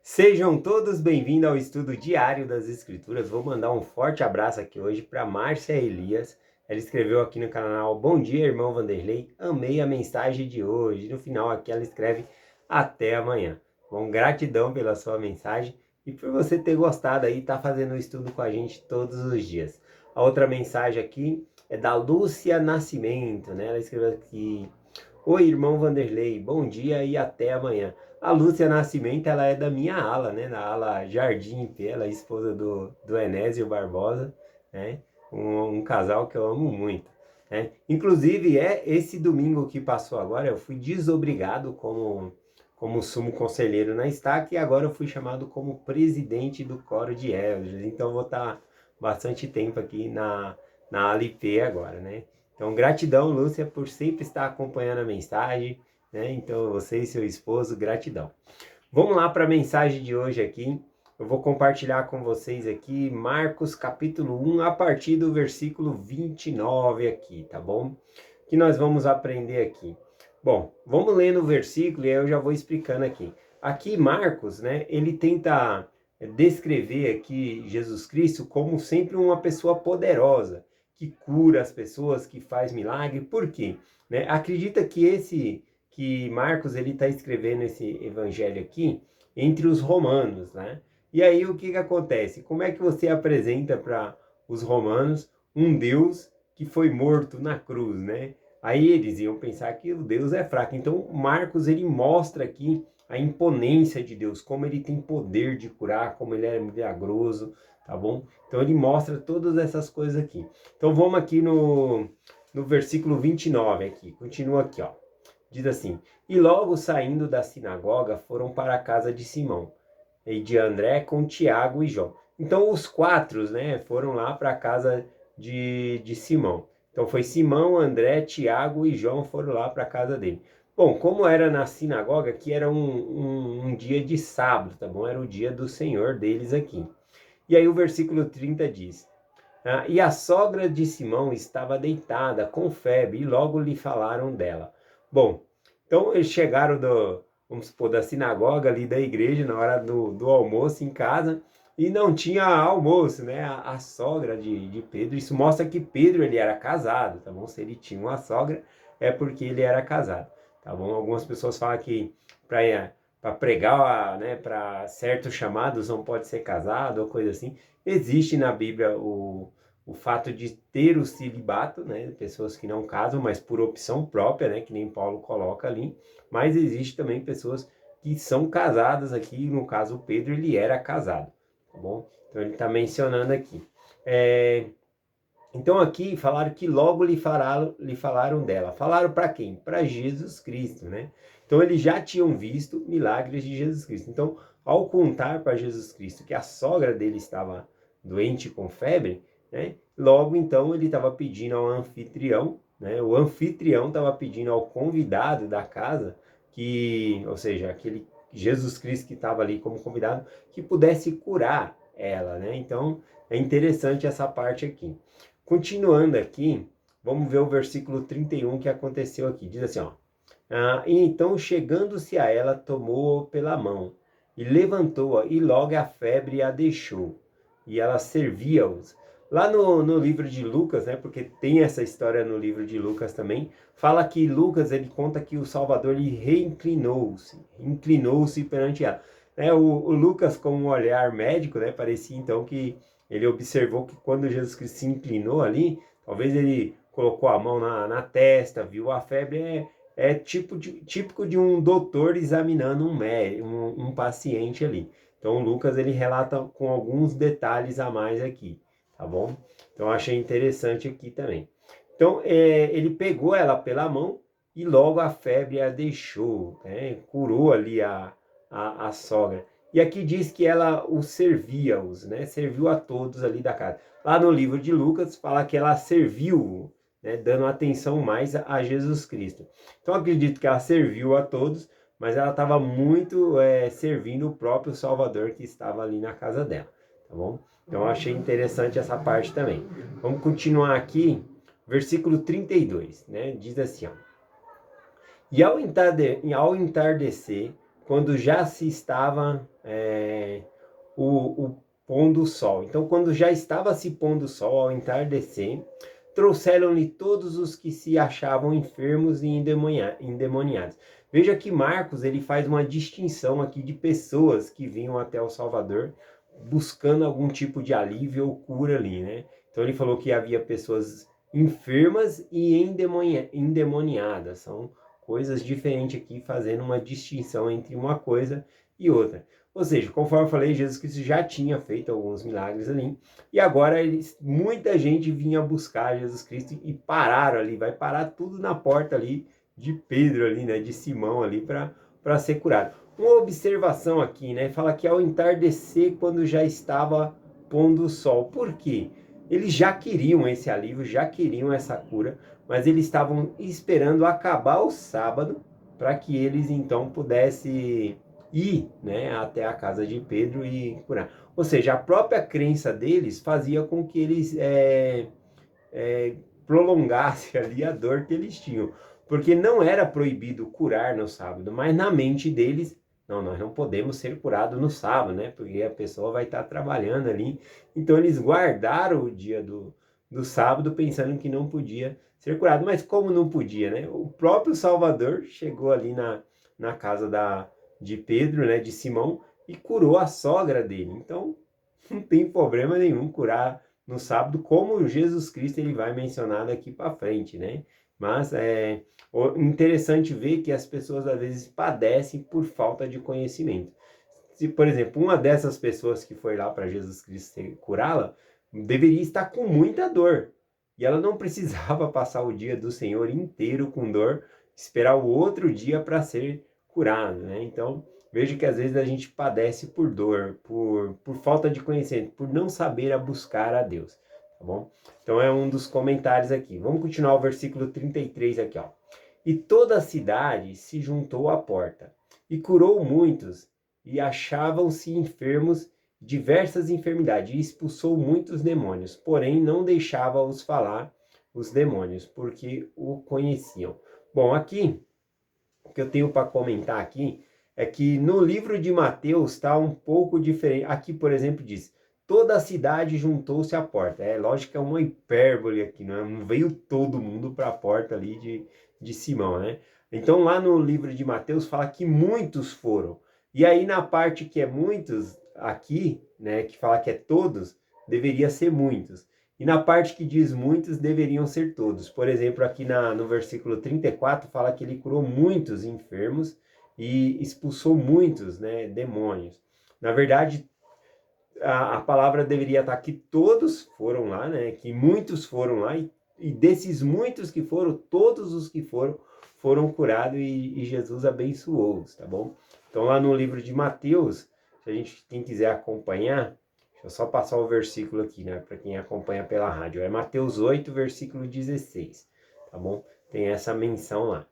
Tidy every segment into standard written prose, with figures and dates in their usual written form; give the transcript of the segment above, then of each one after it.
Sejam todos bem-vindos ao estudo diário das Escrituras. Vou mandar um forte abraço aqui hoje para Márcia Elias. Ela escreveu aqui no canal: Bom dia, irmão Vanderlei. Amei a mensagem de hoje. No final aqui ela escreve: Até amanhã. Bom, gratidão pela sua mensagem e por você ter gostado aí e estar fazendo o estudo com a gente todos os dias. A outra mensagem aqui é da Lúcia Nascimento, né? Ela escreveu aqui: Oi, irmão Vanderlei, bom dia e até amanhã. A Lúcia Nascimento, ela é da minha ala, né? Na ala Jardim IP, ela é esposa do Enésio Barbosa, né? Um casal que eu amo muito, né? Inclusive, esse domingo que passou agora, eu fui desobrigado como sumo conselheiro na Estaca e agora eu fui chamado como presidente do coro de elders. Então, eu vou estar bastante tempo aqui na ala IP agora, né? Então, gratidão, Lúcia, por sempre estar acompanhando a mensagem, né? Então, você e seu esposo, gratidão. Vamos lá para a mensagem de hoje aqui. Eu vou compartilhar com vocês aqui Marcos capítulo 1, a partir do versículo 29 aqui, tá bom? O que nós vamos aprender aqui? Bom, vamos ler no versículo e aí eu já vou explicando aqui. Aqui Marcos, né, ele tenta descrever aqui Jesus Cristo como sempre uma pessoa poderosa, que cura as pessoas, que faz milagre. Por quê? Né? Acredita que Marcos ele está escrevendo esse evangelho aqui entre os romanos, né? E aí o que acontece? Como é que você apresenta para os romanos um Deus que foi morto na cruz, né? Aí eles iam pensar que o Deus é fraco. Então Marcos ele mostra aqui a imponência de Deus, como ele tem poder de curar, como ele é milagroso, tá bom? Então ele mostra todas essas coisas aqui. Então vamos aqui no versículo 29 aqui, continua aqui, ó. Diz assim: E logo saindo da sinagoga foram para a casa de Simão e de André com Tiago e João. Então os quatro, né, foram lá para a casa de Simão. Então foi Simão, André, Tiago e João foram lá para a casa dele. Bom, como era na sinagoga, que era um dia de sábado, tá bom? Era o dia do Senhor deles aqui. E aí o versículo 30 diz: E a sogra de Simão estava deitada com febre e logo lhe falaram dela. Bom, então eles chegaram vamos supor, da sinagoga ali da igreja na hora do almoço em casa e não tinha almoço, né? A sogra de Pedro, isso mostra que Pedro ele era casado, tá bom? Se ele tinha uma sogra é porque ele era casado, tá bom? Algumas pessoas falam que para pregar, né, para certos chamados não pode ser casado ou coisa assim. Existe na Bíblia o fato de ter o celibato, né, pessoas que não casam, mas por opção própria, né, que nem Paulo coloca ali, mas existe também pessoas que são casadas aqui, no caso o Pedro, ele era casado, tá bom? Então ele está mencionando aqui. Então aqui falaram que logo lhe falaram dela. Falaram para quem? Para Jesus Cristo, né? Então eles já tinham visto milagres de Jesus Cristo. Então, ao contar para Jesus Cristo que a sogra dele estava doente com febre, né? Logo então ele estava pedindo ao anfitrião, né? O anfitrião estava pedindo ao convidado da casa ou seja, aquele Jesus Cristo que estava ali como convidado, que pudesse curar ela, né? Então é interessante essa parte aqui. Continuando aqui, vamos ver o versículo 31 que aconteceu aqui. Diz assim, ó. E então, chegando-se a ela, tomou-a pela mão e levantou-a, e logo a febre a deixou. E ela servia-os. Lá no livro de Lucas, né, porque tem essa história no livro de Lucas também, fala que Lucas, ele conta que o Salvador ele inclinou-se perante ela. Né, o Lucas, com um olhar médico, né, parecia então que ele observou que quando Jesus Cristo se inclinou ali, talvez ele colocou a mão na testa, viu a febre, típico de um doutor examinando um paciente ali. Então, o Lucas ele relata com alguns detalhes a mais aqui, tá bom? Então, eu achei interessante aqui também. Então, ele pegou ela pela mão e logo a febre a deixou, né? Curou ali a sogra. E aqui diz que ela os servia-os, né? Serviu a todos ali da casa. Lá no livro de Lucas fala que ela serviu, né? Dando atenção mais a Jesus Cristo. Então acredito que ela serviu a todos, mas ela estava muito servindo o próprio Salvador que estava ali na casa dela, tá bom? Então eu achei interessante essa parte também. Vamos continuar aqui, versículo 32, né? Diz assim, ó. E ao entardecer, quando já se estava o pondo o sol. Então, quando já estava se pondo o sol, ao entardecer, trouxeram-lhe todos os que se achavam enfermos e endemoniados. Veja que Marcos ele faz uma distinção aqui de pessoas que vinham até o Salvador buscando algum tipo de alívio ou cura ali, né? Então ele falou que havia pessoas enfermas e endemoniadas. São coisas diferentes aqui, fazendo uma distinção entre uma coisa e outra. Ou seja, conforme eu falei, Jesus Cristo já tinha feito alguns milagres ali, e agora muita gente vinha buscar Jesus Cristo e pararam ali, vai parar tudo na porta ali de Pedro ali, né, de Simão ali para ser curado. Uma observação aqui, né, fala que ao entardecer, quando já estava pondo o sol. Por quê? Eles já queriam esse alívio, já queriam essa cura, mas eles estavam esperando acabar o sábado para que eles então pudessem ir, né, até a casa de Pedro e curar. Ou seja, a própria crença deles fazia com que eles prolongassem ali a dor que eles tinham. Porque não era proibido curar no sábado, mas na mente deles, não, nós não podemos ser curados no sábado, né? Porque a pessoa vai estar trabalhando ali. Então eles guardaram o dia do sábado pensando que não podia ser curado. Mas como não podia, né? O próprio Salvador chegou ali na casa de Pedro, né? De Simão, e curou a sogra dele. Então não tem problema nenhum curar no sábado, como Jesus Cristo ele vai mencionar daqui para frente, né? Mas é interessante ver que as pessoas às vezes padecem por falta de conhecimento. Se, por exemplo, uma dessas pessoas que foi lá para Jesus Cristo curá-la, deveria estar com muita dor. E ela não precisava passar o dia do Senhor inteiro com dor, esperar o outro dia para ser curado, né? Então, vejo que às vezes a gente padece por dor, por falta de conhecimento, por não saber a buscar a Deus, tá bom? Então é um dos comentários aqui. Vamos continuar o versículo 33 aqui, ó. E toda a cidade se juntou à porta, e curou muitos, e achavam-se enfermos diversas enfermidades, e expulsou muitos demônios, porém não deixava-os falar os demônios, porque o conheciam. Bom, aqui, o que eu tenho para comentar aqui, é que no livro de Mateus está um pouco diferente. Aqui, por exemplo, diz, toda a cidade juntou-se à porta. É lógico que é uma hipérbole aqui, não veio todo mundo para a porta ali de Simão, né? Então lá no livro de Mateus fala que muitos foram. E aí na parte que é muitos, aqui, né, que fala que é todos, deveria ser muitos. E na parte que diz muitos, deveriam ser todos. Por exemplo, aqui no versículo 34, fala que ele curou muitos enfermos e expulsou muitos, né, demônios. Na verdade, a palavra deveria estar que todos foram lá, né, que muitos foram lá, e desses muitos que foram, todos os que foram curados e Jesus abençoou-os, tá bom? Então lá no livro de Mateus, se a gente, quem quiser acompanhar, deixa eu só passar o versículo aqui, né, para quem acompanha pela rádio, é Mateus 8, versículo 16, tá bom? Tem essa menção lá.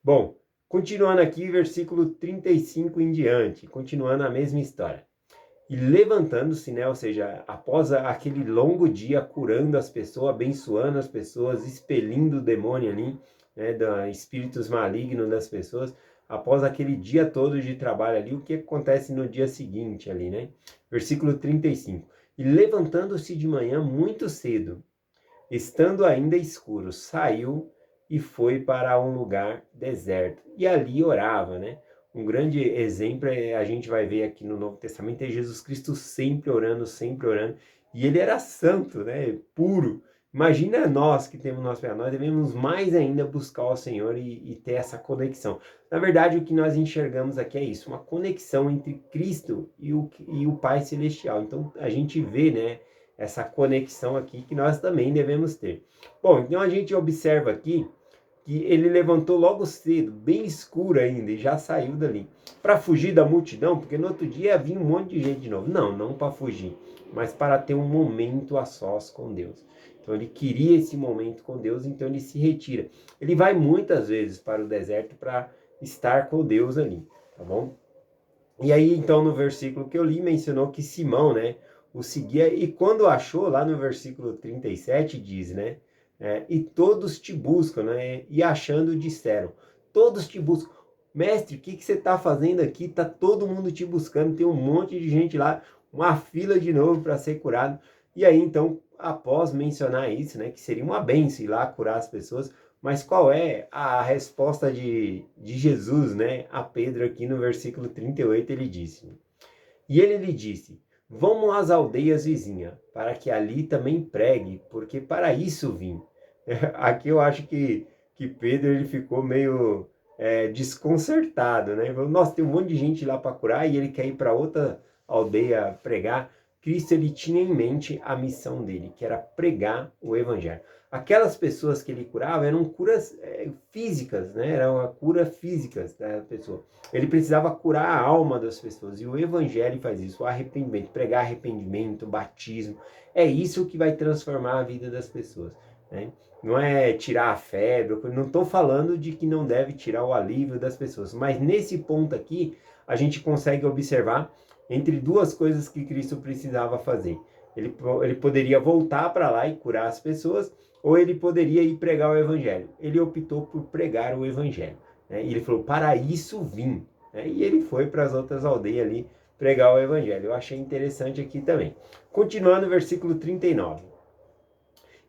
Bom, continuando aqui, versículo 35 em diante, continuando a mesma história. E levantando-se, né, ou seja, após aquele longo dia curando as pessoas, abençoando as pessoas, expelindo o demônio ali, né, espíritos malignos das pessoas, após aquele dia todo de trabalho ali, o que acontece no dia seguinte ali, né? Versículo 35. E levantando-se de manhã muito cedo, estando ainda escuro, saiu e foi para um lugar deserto. E ali orava, né? Um grande exemplo a gente vai ver aqui no Novo Testamento é Jesus Cristo sempre orando, sempre orando. E ele era santo, né? Puro. Imagina nós que temos nosso Pai, nós devemos mais ainda buscar o Senhor e ter essa conexão. Na verdade, o que nós enxergamos aqui é isso, uma conexão entre Cristo e o Pai Celestial. Então, a gente vê, né, essa conexão aqui que nós também devemos ter. Bom, então a gente observa aqui que ele levantou logo cedo, bem escuro ainda, e já saiu dali. Para fugir da multidão, porque no outro dia vinha um monte de gente de novo. Não para fugir, mas para ter um momento a sós com Deus. Então ele queria esse momento com Deus, então ele se retira. Ele vai muitas vezes para o deserto para estar com Deus ali, tá bom? E aí, então, no versículo que eu li, mencionou que Simão, né, o seguia, e quando achou, lá no versículo 37, diz, né, e todos te buscam, né, e achando disseram, todos te buscam. mestre, o que você está fazendo aqui? Está todo mundo te buscando, tem um monte de gente lá, uma fila de novo para ser curado. E aí, então, após mencionar isso, né, que seria uma bênção ir lá curar as pessoas, mas qual é a resposta de Jesus, né, a Pedro aqui no versículo 38, ele disse: E ele lhe disse: Vamos às aldeias vizinhas, para que ali também pregue, porque para isso vim. Aqui eu acho que Pedro ele ficou meio desconcertado, né? Ele falou, nossa, tem um monte de gente lá para curar e ele quer ir para outra aldeia pregar. Cristo ele tinha em mente a missão dele, que era pregar o evangelho. Aquelas pessoas que ele curava eram curas físicas, né? Eram cura físicas da pessoa. Ele precisava curar a alma das pessoas e o evangelho faz isso, o arrependimento, pregar arrependimento, batismo. É isso que vai transformar a vida das pessoas, né? Não é tirar a febre, não estou falando de que não deve tirar o alívio das pessoas, mas nesse ponto aqui a gente consegue observar entre duas coisas que Cristo precisava fazer. Ele poderia voltar para lá e curar as pessoas, ou ele poderia ir pregar o evangelho. Ele optou por pregar o evangelho, né? E ele falou, para isso vim, né? E ele foi para as outras aldeias ali pregar o evangelho. Eu achei interessante aqui também. Continuando o versículo 39.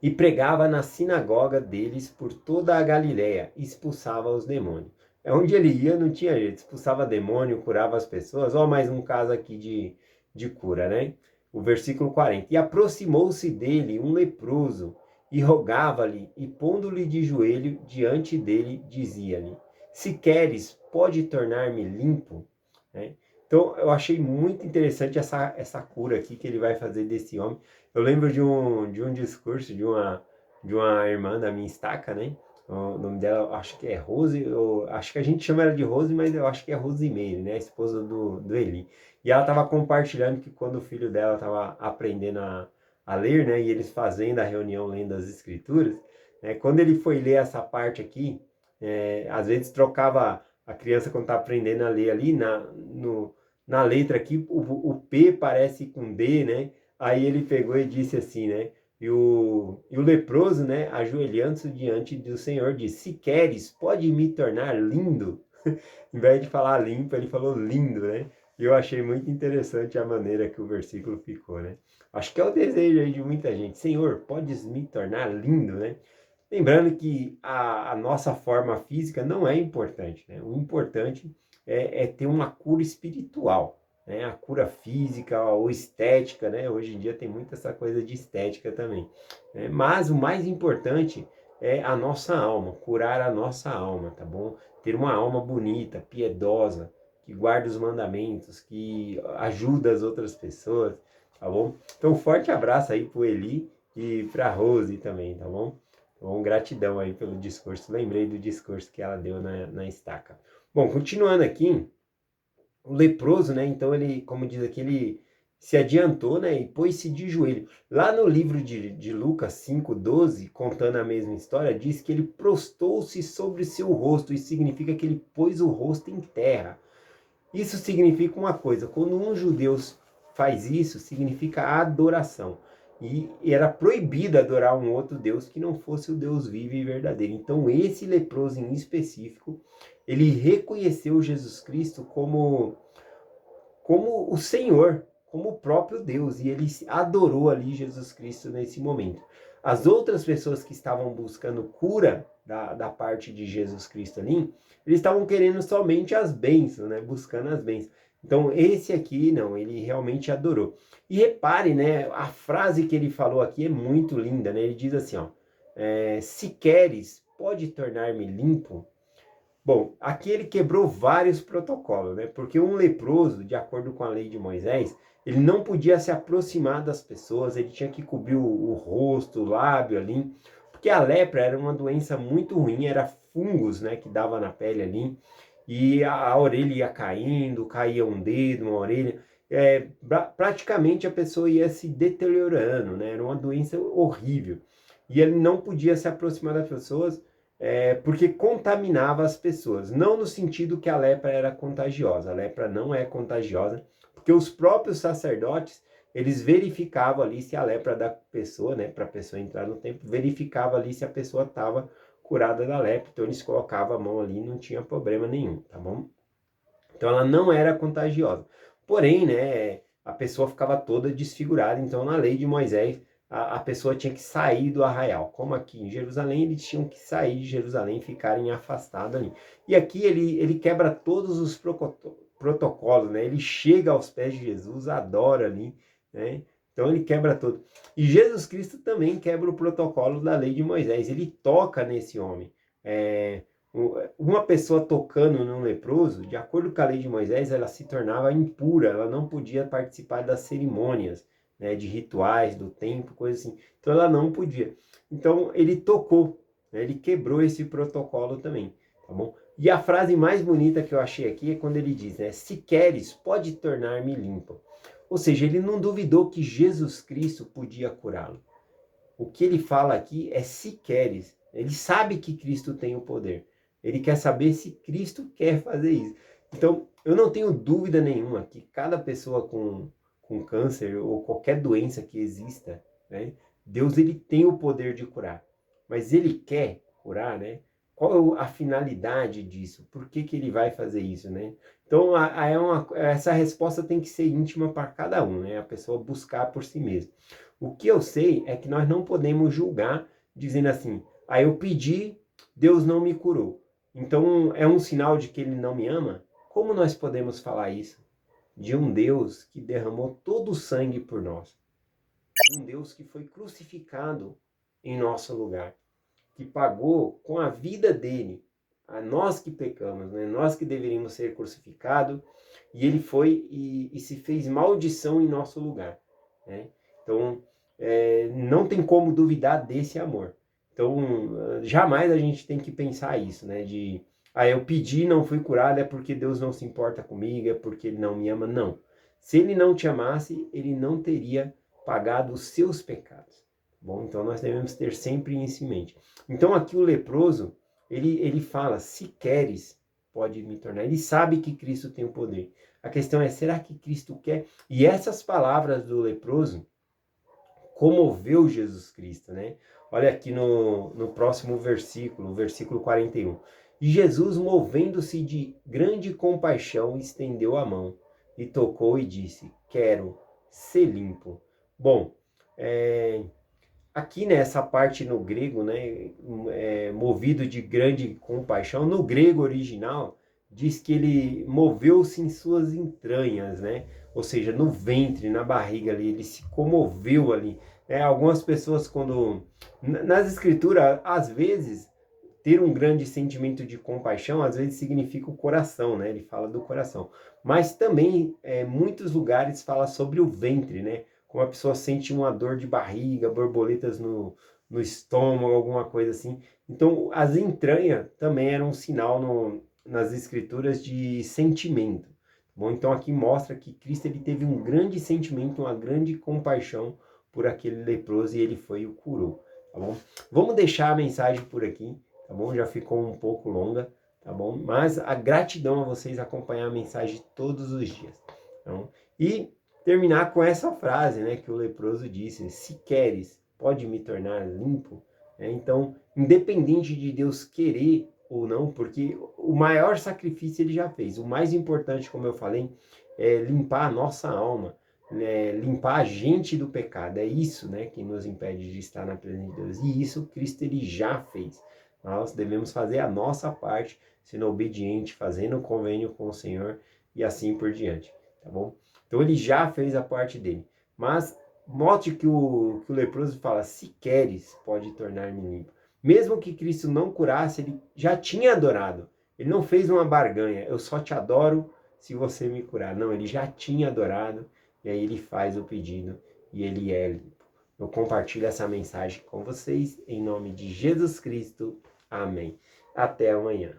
E pregava na sinagoga deles por toda a Galiléia, e expulsava os demônios. É onde ele ia, não tinha jeito, expulsava demônio, curava as pessoas. Ó, mais um caso aqui de cura, né? O versículo 40. E aproximou-se dele um leproso, e rogava-lhe, e pondo-lhe de joelho diante dele, dizia-lhe: Se queres, pode tornar-me limpo, né? Então, eu achei muito interessante essa cura aqui que ele vai fazer desse homem. Eu lembro de um discurso de uma irmã da minha estaca, né? O nome dela, acho que é Rose, acho que a gente chama ela de Rose, mas eu acho que é Rosimeire, né? A esposa do Eli. E ela estava compartilhando que quando o filho dela estava aprendendo a ler, né? E eles fazendo a reunião lendo as escrituras, né? Quando ele foi ler essa parte aqui, às vezes trocava a criança quando está aprendendo a ler ali, na letra aqui, o P parece com D, né? Aí ele pegou e disse assim, né? E o leproso, né, ajoelhando-se diante do Senhor, disse: Se queres, pode me tornar lindo. Em vez de falar limpo, ele falou lindo, né? E eu achei muito interessante a maneira que o versículo ficou, né? Acho que é o desejo aí de muita gente. Senhor, podes me tornar lindo, né? Lembrando que a nossa forma física não é importante, né? O importante é ter uma cura espiritual, né? A cura física ou estética, né? Hoje em dia tem muito essa coisa de estética também, né? Mas o mais importante é a nossa alma, curar a nossa alma, tá bom? Ter uma alma bonita, piedosa, que guarda os mandamentos, que ajuda as outras pessoas, tá bom? Então, um forte abraço aí pro Eli e pra Rose também, tá bom? Bom, gratidão aí pelo discurso. Lembrei do discurso que ela deu na estaca. Bom, continuando aqui, o leproso, né? Então ele, como diz aqui, ele se adiantou, né? E pôs-se de joelho. Lá no livro de Lucas 5:12, contando a mesma história, diz que ele prostou-se sobre seu rosto. Isso significa que ele pôs o rosto em terra. Isso significa uma coisa, quando um judeu faz isso, significa adoração. E era proibido adorar um outro Deus que não fosse o Deus vivo e verdadeiro. Então esse leproso em específico, ele reconheceu Jesus Cristo como o Senhor, como o próprio Deus, e ele adorou ali Jesus Cristo nesse momento. As outras pessoas que estavam buscando cura da parte de Jesus Cristo ali, eles estavam querendo somente as bênçãos, né? Buscando as bênçãos. Então esse aqui, não, ele realmente adorou. E repare, né, a frase que ele falou aqui é muito linda, né? Ele diz assim, ó, se queres, pode tornar-me limpo. Bom, aqui ele quebrou vários protocolos, né? Porque um leproso, de acordo com a lei de Moisés, ele não podia se aproximar das pessoas, ele tinha que cobrir o rosto, o lábio ali, porque a lepra era uma doença muito ruim, era fungos, né, que dava na pele ali, e a orelha ia caindo, caía um dedo, uma orelha, praticamente a pessoa ia se deteriorando, né? Era uma doença horrível. E ele não podia se aproximar das pessoas, porque contaminava as pessoas. Não no sentido que a lepra era contagiosa. A lepra não é contagiosa, porque os próprios sacerdotes, eles verificavam ali se a lepra da pessoa, né, para a pessoa entrar no templo, verificava ali se a pessoa estava curada da lepra, então eles colocavam a mão ali e não tinha problema nenhum, tá bom? Então ela não era contagiosa. Porém, né, a pessoa ficava toda desfigurada, então na lei de Moisés, a pessoa tinha que sair do arraial. Como aqui em Jerusalém, eles tinham que sair de Jerusalém e ficarem afastados ali. E aqui ele quebra todos os protocolos, né? Ele chega aos pés de Jesus, adora ali, né? Então ele quebra tudo. E Jesus Cristo também quebra o protocolo da lei de Moisés. Ele toca nesse homem. Uma pessoa tocando num leproso, de acordo com a lei de Moisés, ela se tornava impura, ela não podia participar das cerimônias, né, de rituais, do templo, coisa assim. Então ela não podia. Então ele tocou, né, ele quebrou esse protocolo também, tá bom? E a frase mais bonita que eu achei aqui é quando ele diz, né, se queres, pode tornar-me limpo. Ou seja, ele não duvidou que Jesus Cristo podia curá-lo. O que ele fala aqui é se queres. Ele sabe que Cristo tem o poder. Ele quer saber se Cristo quer fazer isso. Então, eu não tenho dúvida nenhuma que cada pessoa com câncer ou qualquer doença que exista, né, Deus ele tem o poder de curar. Mas ele quer curar, né? Qual é a finalidade disso? Por que ele vai fazer isso, né? Então, essa resposta tem que ser íntima para cada um, né? A pessoa buscar por si mesma. O que eu sei é que nós não podemos julgar dizendo assim, eu pedi, Deus não me curou. Então é um sinal de que ele não me ama? Como nós podemos falar isso? De um Deus que derramou todo o sangue por nós. De um Deus que foi crucificado em nosso lugar. Que pagou com a vida dele, a nós que pecamos, né? Nós que deveríamos ser crucificados, e ele foi e se fez maldição em nosso lugar, né? Então, não tem como duvidar desse amor. Então, jamais a gente tem que pensar isso, né? Eu pedi, não fui curado, é porque Deus não se importa comigo, é porque ele não me ama. Não. Se ele não te amasse, ele não teria pagado os seus pecados. Bom, então nós devemos ter sempre isso em mente. Então aqui o leproso, ele fala, se queres, pode me tornar. Ele sabe que Cristo tem o poder. A questão é, será que Cristo quer? E essas palavras do leproso comoveu Jesus Cristo, né? Olha aqui no próximo versículo, o versículo 41. E Jesus, movendo-se de grande compaixão, estendeu a mão e tocou e disse, quero ser limpo. Bom, aqui nessa parte no grego, né, movido de grande compaixão, no grego original, diz que ele moveu-se em suas entranhas, né? Ou seja, no ventre, na barriga ali, ele se comoveu ali. Algumas pessoas quando... Nas escrituras, às vezes, ter um grande sentimento de compaixão, às vezes significa o coração, né? Ele fala do coração. Mas também, muitos lugares fala sobre o ventre, né? Como a pessoa sente uma dor de barriga, borboletas no estômago, alguma coisa assim. Então, as entranhas também eram um sinal nas escrituras de sentimento. Bom, então aqui mostra que Cristo ele teve um grande sentimento, uma grande compaixão por aquele leproso e ele foi e o curou, tá bom? Vamos deixar a mensagem por aqui, tá bom? Já ficou um pouco longa, tá bom? Mas a gratidão a vocês acompanhar a mensagem todos os dias, tá bom? E terminar com essa frase, né, que o leproso disse, se queres, pode me tornar limpo. Então, independente de Deus querer ou não, porque o maior sacrifício ele já fez. O mais importante, como eu falei, é limpar a nossa alma, né, limpar a gente do pecado. É isso, né, que nos impede de estar na presença de Deus. E isso Cristo ele já fez. Nós devemos fazer a nossa parte, sendo obediente, fazendo o convênio com o Senhor e assim por diante, tá bom? Então ele já fez a parte dele. Mas note que o leproso fala, se queres, pode tornar-me limpo. Mesmo que Cristo não curasse, ele já tinha adorado. Ele não fez uma barganha, eu só te adoro se você me curar. Não, ele já tinha adorado, e aí ele faz o pedido, e ele é limpo. Eu compartilho essa mensagem com vocês, em nome de Jesus Cristo. Amém. Até amanhã.